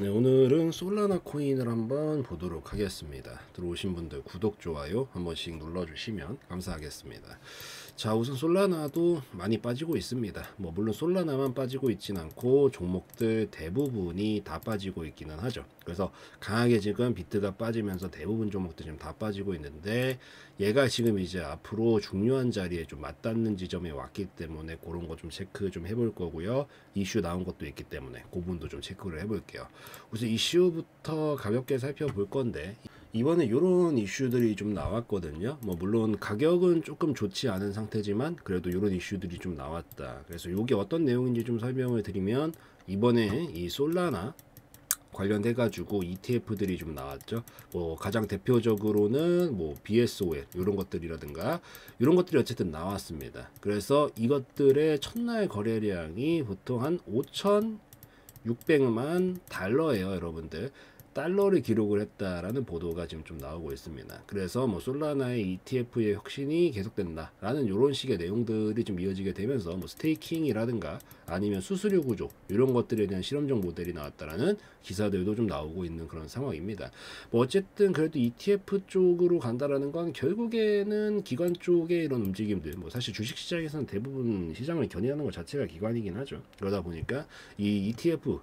네, 오늘은 솔라나 코인을 한번 보도록 하겠습니다. 들어오신 분들 구독, 좋아요 한 번씩 눌러주시면 감사하겠습니다. 자, 우선 솔라나도 많이 빠지고 있습니다. 뭐 물론 솔라나만 빠지고 있진 않고 종목들 대부분이 다 빠지고 있기는 하죠. 그래서 강하게 지금 비트가 빠지면서 대부분 종목들 지금 다 빠지고 있는데, 얘가 지금 이제 앞으로 중요한 자리에 좀 맞닿는 지점에 왔기 때문에 그런 거 좀 체크 좀 해볼 거고요. 이슈 나온 것도 있기 때문에 그 부분도 좀 체크를 해볼게요. 우선 이슈부터 가볍게 살펴볼 건데, 이번에 이런 이슈들이 좀 나왔거든요. 뭐 물론 가격은 조금 좋지 않은 상태지만 그래도 이런 이슈들이 좀 나왔다. 그래서 이게 어떤 내용인지 좀 설명을 드리면, 이번에 이 솔라나 관련해 가지고 ETF들이 좀 나왔죠. 뭐 가장 대표적으로는 뭐 BSOL 이런 것들이라든가 이런 것들이 어쨌든 나왔습니다. 그래서 이것들의 첫날 거래량이 보통 한 5,600만 달러예요, 여러분들. 달러를 기록을 했다라는 보도가 지금 좀 나오고 있습니다. 그래서 뭐 솔라나의 ETF의 혁신이 계속된다라는 이런 식의 내용들이 좀 이어지게 되면서 뭐 스테이킹이라든가 아니면 수수료 구조 이런 것들에 대한 실험적 모델이 나왔다라는 기사들도 좀 나오고 있는 그런 상황입니다. 뭐 어쨌든 그래도 ETF 쪽으로 간다라는 건 결국에는 기관 쪽의 이런 움직임들, 뭐 사실 주식 시장에서는 대부분 시장을 견인하는 것 자체가 기관이긴 하죠. 그러다 보니까 이 ETF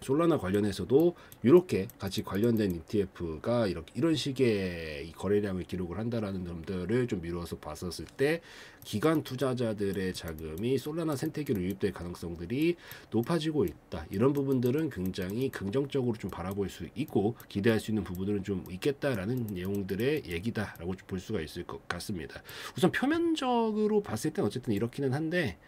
솔라나 관련해서도 이렇게 같이 관련된 ETF가 이렇게 이런 식의 이 거래량을 기록을 한다라는 점들을 좀 미루어서 봤었을 때, 기관 투자자들의 자금이 솔라나 생태계로 유입될 가능성들이 높아지고 있다. 이런 부분들은 굉장히 긍정적으로 좀 바라볼 수 있고 기대할 수 있는 부분들은 좀 있겠다라는 내용들의 얘기다라고 볼 수가 있을 것 같습니다. 우선 표면적으로 봤을 땐 어쨌든 이렇기는 한데,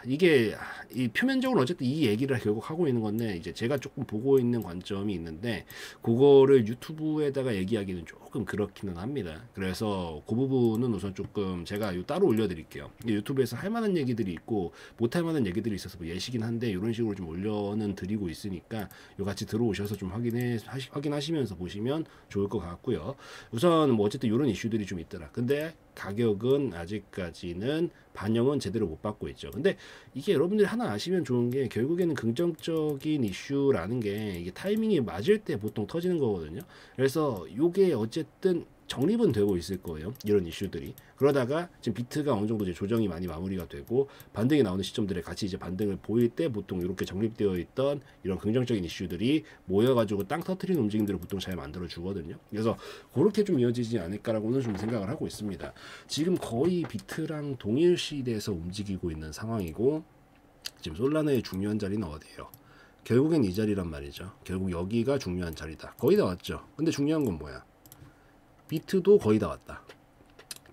이게 이 표면적으로 어쨌든 이 얘기를 결국 하고 있는 건데, 이제 제가 조금 보고 있는 관점이 있는데 그거를 유튜브에다가 얘기하기는 조금 그렇기는 합니다. 그래서 그 부분은 우선 조금 제가 따로 올려드릴게요. 유튜브에서 할 만한 얘기들이 있고 못할 만한 얘기들이 있어서 뭐 예시긴 한데 이런 식으로 좀 올려는 드리고 있으니까 요 같이 들어오셔서 좀 확인하시면서 보시면 좋을 것 같고요. 우선 뭐 어쨌든 이런 이슈들이 좀 있더라. 근데 가격은 아직까지는 반영은 제대로 못 받고 있죠. 근데 이게 여러분들이 하나 아시면 좋은 게, 결국에는 긍정적인 이슈라는 게 이게 타이밍이 맞을 때 보통 터지는 거거든요. 그래서 이게 어쨌든 정립은 되고 있을 거예요, 이런 이슈들이. 그러다가 지금 비트가 어느 정도 이제 조정이 많이 마무리가 되고 반등이 나오는 시점들에 같이 이제 반등을 보일 때 보통 이렇게 정립되어 있던 이런 긍정적인 이슈들이 모여가지고 땅 터트리는 움직임들을 보통 잘 만들어 주거든요. 그래서 그렇게 좀 이어지지 않을까라고는 좀 생각을 하고 있습니다. 지금 거의 비트랑 동일 시대에서 움직이고 있는 상황이고, 지금 솔라나의 중요한 자리는 어디예요? 결국엔 이 자리란 말이죠. 결국 여기가 중요한 자리다. 거의 다 왔죠. 근데 중요한 건 뭐야? 비트도 거의 다 왔다.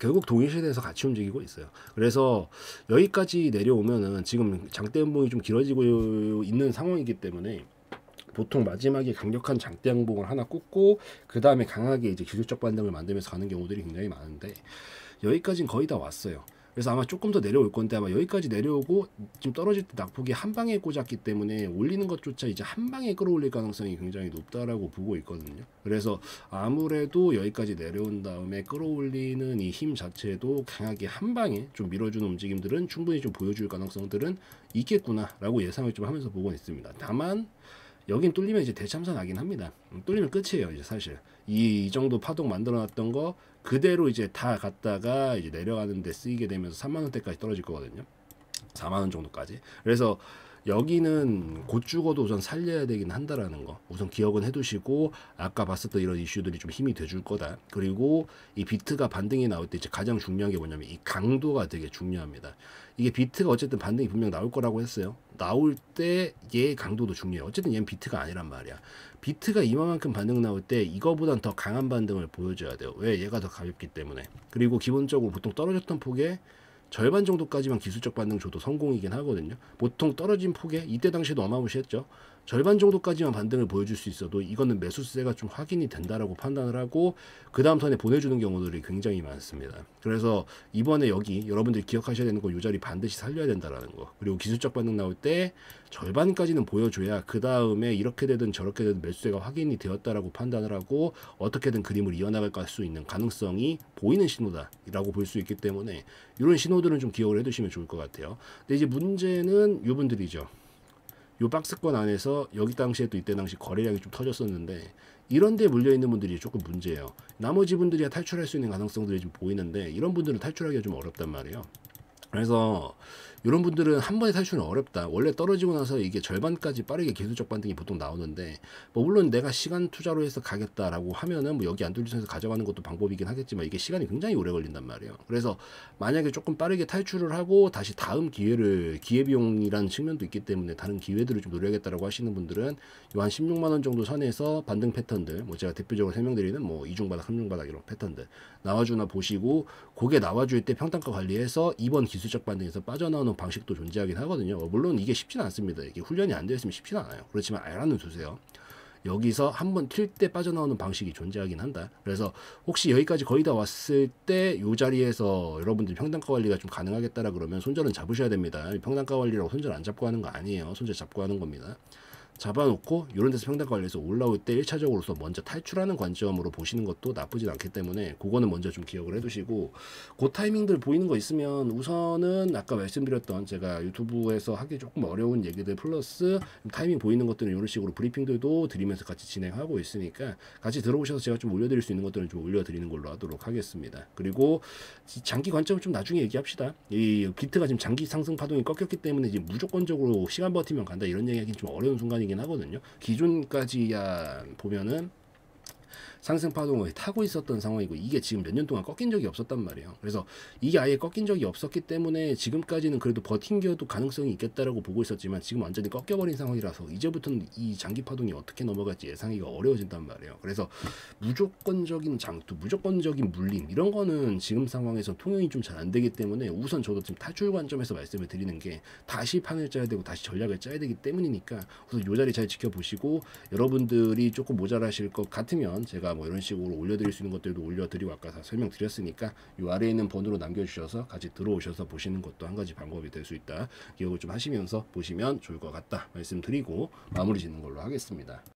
결국 동일시대에서 같이 움직이고 있어요. 그래서 여기까지 내려오면은 지금 장대 음봉이 좀 길어지고 있는 상황이기 때문에 보통 마지막에 강력한 장대 양봉을 하나 꽂고 그 다음에 강하게 이제 기술적 반등을 만들면서 가는 경우들이 굉장히 많은데, 여기까지는 거의 다 왔어요. 그래서 아마 조금 더 내려올 건데, 아마 여기까지 내려오고 지금 떨어질 때 낙폭이 한 방에 꽂았기 때문에 올리는 것조차 이제 한 방에 끌어올릴 가능성이 굉장히 높다라고 보고 있거든요. 그래서 아무래도 여기까지 내려온 다음에 끌어올리는 이 힘 자체도 강하게 한 방에 좀 밀어주는 움직임들은 충분히 좀 보여줄 가능성들은 있겠구나라고 예상을 좀 하면서 보고 있습니다. 다만 여긴 뚫리면 이제 대참사 나긴 합니다. 뚫리면 끝이에요, 이제 사실. 이 정도 파동 만들어놨던 거 그대로 이제 다 갔다가 이제 내려가는 데 쓰이게 되면서 3만 원대까지 떨어질 거거든요. 4만 원 정도까지. 그래서 여기는 곧 죽어도 우선 살려야 되긴 한다라는 거 우선 기억은 해두시고, 아까 봤었던 이런 이슈들이 좀 힘이 돼줄 거다. 그리고 이 비트가 반등이 나올 때 이제 가장 중요한 게 뭐냐면 이 강도가 되게 중요합니다. 이게 비트가 어쨌든 반등이 분명 나올 거라고 했어요. 나올 때 얘 강도도 중요해요. 어쨌든 얘는 비트가 아니란 말이야. 비트가 이만큼 반등 나올 때 이거보단 더 강한 반등을 보여줘야 돼요. 왜? 얘가 더 가볍기 때문에. 그리고 기본적으로 보통 떨어졌던 폭에 절반 정도까지만 기술적 반등 줘도 성공이긴 하거든요. 보통 떨어진 폭에 이때 당시에도 어마무시했죠. 절반 정도까지만 반등을 보여줄 수 있어도 이거는 매수세가 좀 확인이 된다라고 판단을 하고 그 다음 턴에 보내주는 경우들이 굉장히 많습니다. 그래서 이번에 여기 여러분들이 기억하셔야 되는 거, 이 자리 반드시 살려야 된다라는 거. 그리고 기술적 반등 나올 때 절반까지는 보여줘야 그 다음에 이렇게 되든 저렇게 되든 매수세가 확인이 되었다라고 판단을 하고 어떻게든 그림을 이어나갈 수 있는 가능성이 보이는 신호다라고 볼 수 있기 때문에 이런 신호들은 좀 기억을 해두시면 좋을 것 같아요. 근데 이제 문제는 이분들이죠. 요 박스권 안에서 여기 당시에 또 이때 당시 거래량이 좀 터졌었는데 이런 데 물려 있는 분들이 조금 문제예요. 나머지 분들이 탈출할 수 있는 가능성들이 좀 보이는데 이런 분들은 탈출하기가 좀 어렵단 말이에요. 그래서 이런 분들은 한 번에 탈출은 어렵다. 원래 떨어지고 나서 이게 절반까지 빠르게 기술적 반등이 보통 나오는데 뭐 물론 내가 시간 투자로 해서 가겠다라고 하면은 뭐 여기 안돌리선에서 가져가는 것도 방법이긴 하겠지만 이게 시간이 굉장히 오래 걸린단 말이에요. 그래서 만약에 조금 빠르게 탈출을 하고 다시 다음 기회비용이라는 측면도 있기 때문에 다른 기회들을 좀 노려야겠다라고 하시는 분들은 요 한 16만 원 정도 선에서 반등 패턴들 뭐 제가 대표적으로 설명드리는 뭐 이중바닥, 삼중바닥 이런 패턴들 나와주나 보시고 그게 나와줄 때 평단가 관리해서 이번 기술적 반등에서 빠져나오는 방식도 존재하긴 하거든요. 물론 이게 쉽지는 않습니다. 이게 훈련이 안 되어 있으면 쉽지는 않아요. 그렇지만 알아는 두세요. 여기서 한번 튈 때 빠져나오는 방식이 존재하긴 한다. 그래서 혹시 여기까지 거의 다 왔을 때 이 자리에서 여러분들 평단가 관리가 좀 가능하겠다라 그러면 손절은 잡으셔야 됩니다. 평단가 관리라고 손절 안 잡고 하는 거 아니에요. 손절 잡고 하는 겁니다. 잡아놓고 이런 데서 평단가 관리해서 올라올 때 1차적으로서 먼저 탈출하는 관점으로 보시는 것도 나쁘진 않기 때문에 그거는 먼저 좀 기억을 해두시고 그 타이밍들 보이는 거 있으면 우선은 아까 말씀드렸던 제가 유튜브에서 하기 조금 어려운 얘기들 플러스 타이밍 보이는 것들은 이런 식으로 브리핑들도 드리면서 같이 진행하고 있으니까 같이 들어오셔서 제가 좀 올려드릴 수 있는 것들은 좀 올려드리는 걸로 하도록 하겠습니다. 그리고 장기 관점은 좀 나중에 얘기합시다. 이 비트가 지금 장기 상승 파동이 꺾였기 때문에 이제 무조건적으로 시간 버티면 간다 이런 얘기하기는 좀 어려운 순간이 이긴 하거든요. 기존까지야 보면은 상승 파동을 타고 있었던 상황이고 이게 지금 몇 년 동안 꺾인 적이 없었단 말이에요. 그래서 이게 아예 꺾인 적이 없었기 때문에 지금까지는 그래도 버틴겨도 가능성이 있겠다라고 보고 있었지만 지금 완전히 꺾여버린 상황이라서 이제부터는 이 장기 파동이 어떻게 넘어갈지 예상하기가 어려워진단 말이에요. 그래서 무조건적인 장투, 무조건적인 물림 이런 거는 지금 상황에서 통용이 좀 잘 안 되기 때문에 우선 저도 지금 탈출 관점에서 말씀을 드리는 게 다시 판을 짜야 되고 다시 전략을 짜야 되기 때문이니까 우선 요 자리 잘 지켜보시고 여러분들이 조금 모자라실 것 같으면 제가 뭐 이런 식으로 올려드릴 수 있는 것들도 올려드리고 아까 다 설명드렸으니까 이 아래에 있는 번호로 남겨주셔서 같이 들어오셔서 보시는 것도 한 가지 방법이 될 수 있다. 기억을 좀 하시면서 보시면 좋을 것 같다 말씀드리고 마무리 짓는 걸로 하겠습니다.